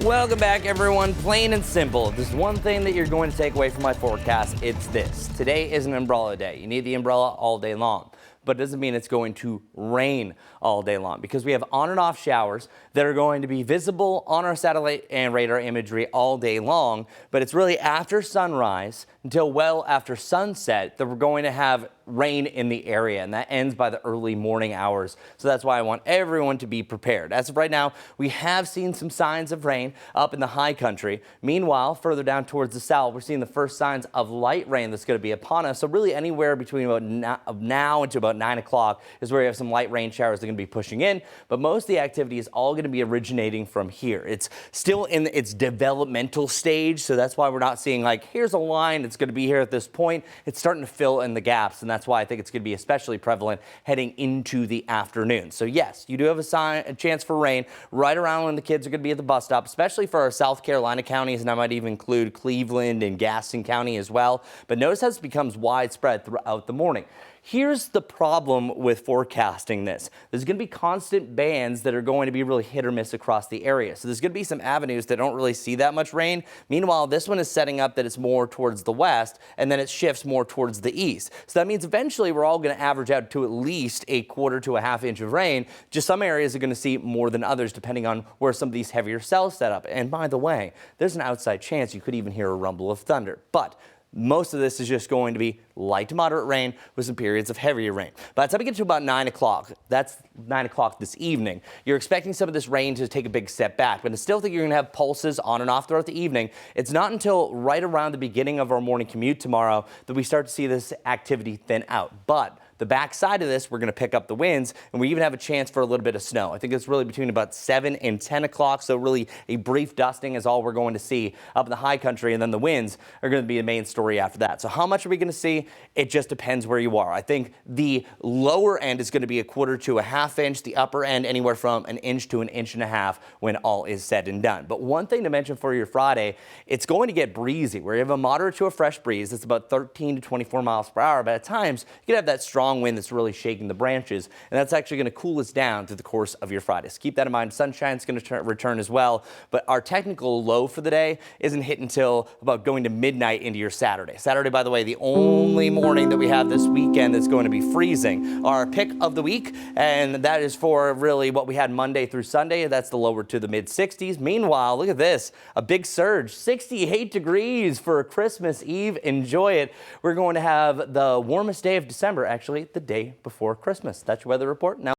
Welcome back, everyone. Plain and simple. If there's one thing that you're going to take away from my forecast, it's this. Today is an umbrella day. You need the umbrella all day long. But it doesn't mean it's going to rain all day long, because we have on and off showers that are going to be visible on our satellite and radar imagery all day long. But it's really after sunrise until well after sunset that we're going to have rain in the area, and that ends by the early morning hours. So that's why I want everyone to be prepared. As of right now, we have seen some signs of rain up in the high country. Meanwhile, further down towards the south, we're seeing the first signs of light rain that's going to be upon us. So really anywhere between about now and to about 9 o'clock is where we have some light rain showers that are going to be pushing in. But most of the activity is all going to be originating from here. It's still in its developmental stage, so that's why we're not seeing like, here's a line that's going to be here at this point. It's starting to fill in the gaps, and that's why I think it's going to be especially prevalent heading into the afternoon. So yes, you do have a chance for rain right around when the kids are going to be at the bus stop, especially for our South Carolina counties, and I might even include Cleveland and Gaston County as well. But notice how this becomes widespread throughout the morning. Here's the problem with forecasting this. There's going to be constant bands that are going to be really hit or miss across the area. So there's going to be some avenues that don't really see that much rain. Meanwhile, this one is setting up that it's more towards the west, and then it shifts more towards the east. So that means eventually we're all going to average out to at least a quarter to a half inch of rain. Just some areas are going to see more than others depending on where some of these heavier cells set up. And by the way, there's an outside chance you could even hear a rumble of thunder. But most of this is just going to be light to moderate rain with some periods of heavier rain. By the time we get to about 9 o'clock, that's 9 o'clock this evening, you're expecting some of this rain to take a big step back, but I still think you're going to have pulses on and off throughout the evening. It's not until right around the beginning of our morning commute tomorrow that we start to see this activity thin out. But the backside of this, we're going to pick up the winds, and we even have a chance for a little bit of snow. I think it's really between about 7 and 10 o'clock, so really a brief dusting is all we're going to see up in the high country, and then the winds are going to be the main story after that. So how much are we going to see? It just depends where you are. I think the lower end is going to be a quarter to a half inch, the upper end anywhere from an inch to an inch and a half when all is said and done. But one thing to mention for your Friday, it's going to get breezy. We have a moderate to a fresh breeze. It's about 13 to 24 miles per hour, but at times you can have that strong wind that's really shaking the branches, and that's actually going to cool us down through the course of your Friday. So keep that in mind. Sunshine's going to return as well, but our technical low for the day isn't hit until about going to midnight into your Saturday. Saturday, by the way, the only morning that we have this weekend that's going to be freezing. Our pick of the week, and that is for really what we had Monday through Sunday. That's the lower to the mid 60s. Meanwhile, look at this, a big surge, 68 degrees for Christmas Eve. Enjoy it. We're going to have the warmest day of December, actually, the day before Christmas. That's your weather report. Now